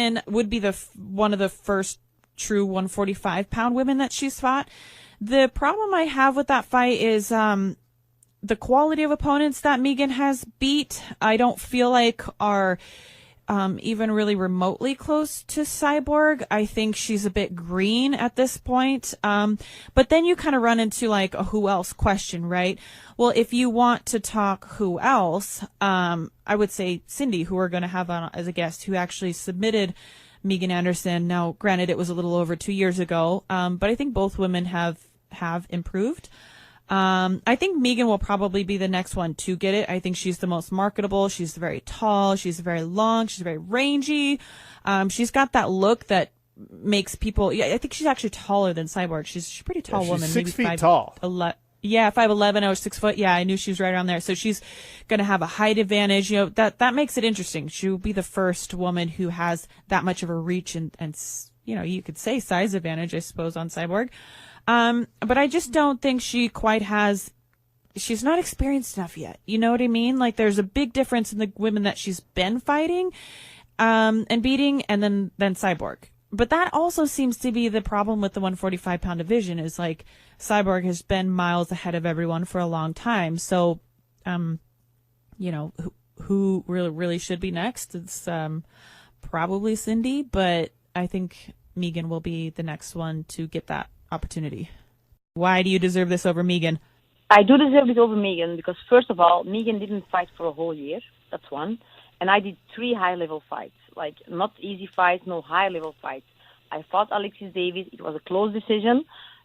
and would be one of the first true 145-pound women that she's fought. The problem I have with that fight is the quality of opponents that Megan has beat. I don't feel like are even really remotely close to Cyborg. I think she's a bit green at this point. But then you kind of run into like a who else question, right? Well, if you want to talk who else, I would say Cindy, who we're going to have on as a guest, who actually submitted Megan Anderson. Now, granted, it was a little over 2 years ago, but I think both women have improved. I think Megan will probably be the next one to get it. I think she's the most marketable. She's very tall. She's very long. She's very rangy. She's got that look that makes people. Yeah, I think she's actually taller than Cyborg. She's a pretty tall woman. She's maybe 6 feet tall. 5'11" or 6 foot. Yeah, I knew she was right around there. So she's going to have a height advantage. You know, that makes it interesting. She will be the first woman who has that much of a reach and you know, you could say size advantage, I suppose, on Cyborg. But I just don't think she quite has, she's not experienced enough yet. You know what I mean? Like there's a big difference in the women that she's been fighting, and beating and then Cyborg. But that also seems to be the problem with the 145-pound division is like Cyborg has been miles ahead of everyone for a long time. So, you know, who really should be next? It's, probably Cindy, but I think Megan will be the next one to get that opportunity. Why do you deserve this over Megan? I do deserve it over Megan because, first of all, Megan didn't fight for a whole year. That's one. And I did 3 high-level fights. Like, not easy fights, no high-level fights. I fought Alexis Davis. It was a close decision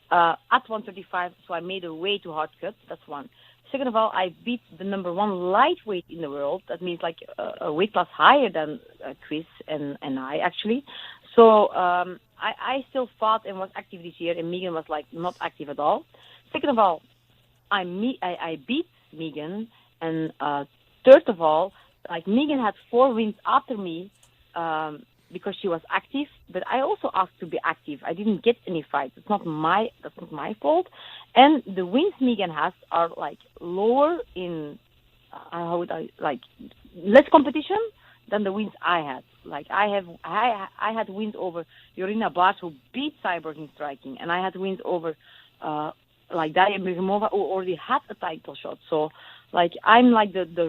at 135, so I made a way too hard cut. That's one. Second of all, I beat the number 1 lightweight in the world. That means, like, a weight class higher than Cris and I, actually. So I still fought and was active this year, and Megan was like not active at all. Second of all, I beat Megan, and third of all, like Megan had 4 wins after me because she was active. But I also asked to be active. I didn't get any fights. That's not my fault. And the wins Megan has are like lower in less competition than the wins I had. Like I had wins over Yorina Bart, who beat Cyborg in striking, and I had wins over like Daria Mihimova, who already had a title shot. So like I'm like the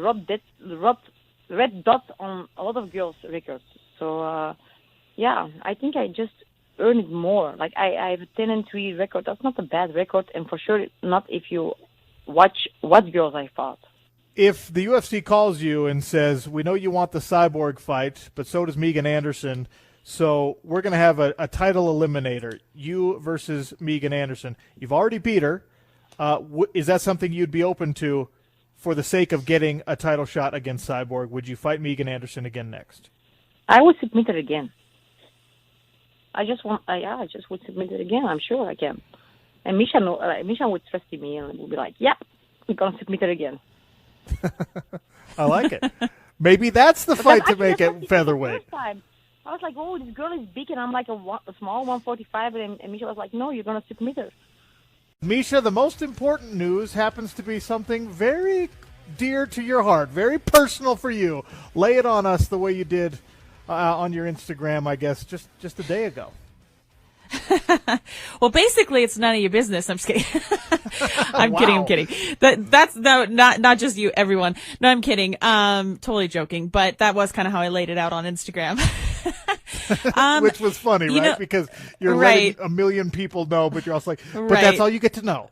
red dot on a lot of girls' records. So yeah, I think I just earned it more. Like I have a 10-3 record. That's not a bad record, and for sure not if you watch what girls I fought. If the UFC calls you and says, we know you want the Cyborg fight, but so does Megan Anderson, so we're going to have a title eliminator, you versus Megan Anderson. You've already beat her. Is that something you'd be open to for the sake of getting a title shot against Cyborg? Would you fight Megan Anderson again next? I would submit her again. I just would submit it again. I'm sure I can. And Miesha would trust in me and would be like, yeah, we're going to submit her again. I like it. Maybe that's the fight to make it featherweight. First time. I was like, oh, this girl is big, and I'm like a small 145, and Miesha was like, no, you're going to submit her. Miesha, the most important news happens to be something very dear to your heart, very personal for you. Lay it on us the way you did on your Instagram, I guess, just a day ago. Well, basically, it's none of your business. I'm just kidding. I'm Wow. kidding. That's not just you, everyone. No, I'm kidding. Totally joking. But that was kind of how I laid it out on Instagram. Which was funny, right? know, Because you're right. letting a million people know, but you're also like, but Right. that's all you get to know.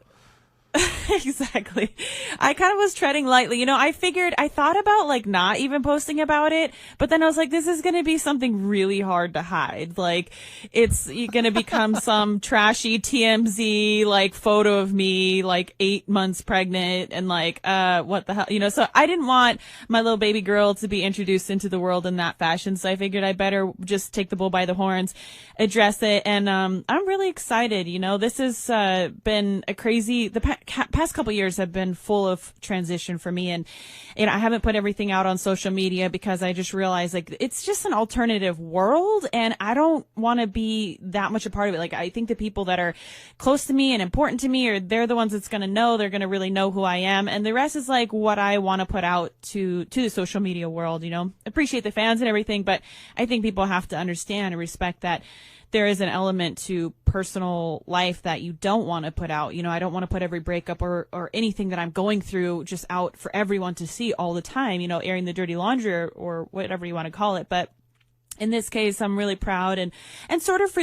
Exactly. I kind of was treading lightly. You know, I thought about like not even posting about it, but then I was like, this is going to be something really hard to hide. Like it's going to become some trashy TMZ like photo of me like 8 months pregnant and like, what the hell, you know, so I didn't want my little baby girl to be introduced into the world in that fashion. So I figured I better just take the bull by the horns, address it. And, I'm really excited. You know, this has, been a crazy, past couple years have been full of transition for me. And, I haven't put everything out on social media because I just realized like it's just an alternative world and I don't want to be that much a part of it. Like I think the people that are close to me and important to me, or they're the ones that's going to know, they're going to really know who I am. And the rest is like what I want to put out to the social media world, appreciate the fans and everything. But I think people have to understand and respect that there is an element to personal life that you don't want to put out. I don't want to put every breakup or anything that I'm going through just out for everyone to see all the time, airing the dirty laundry or whatever you want to call it. But in this case, I'm really proud and sort of free.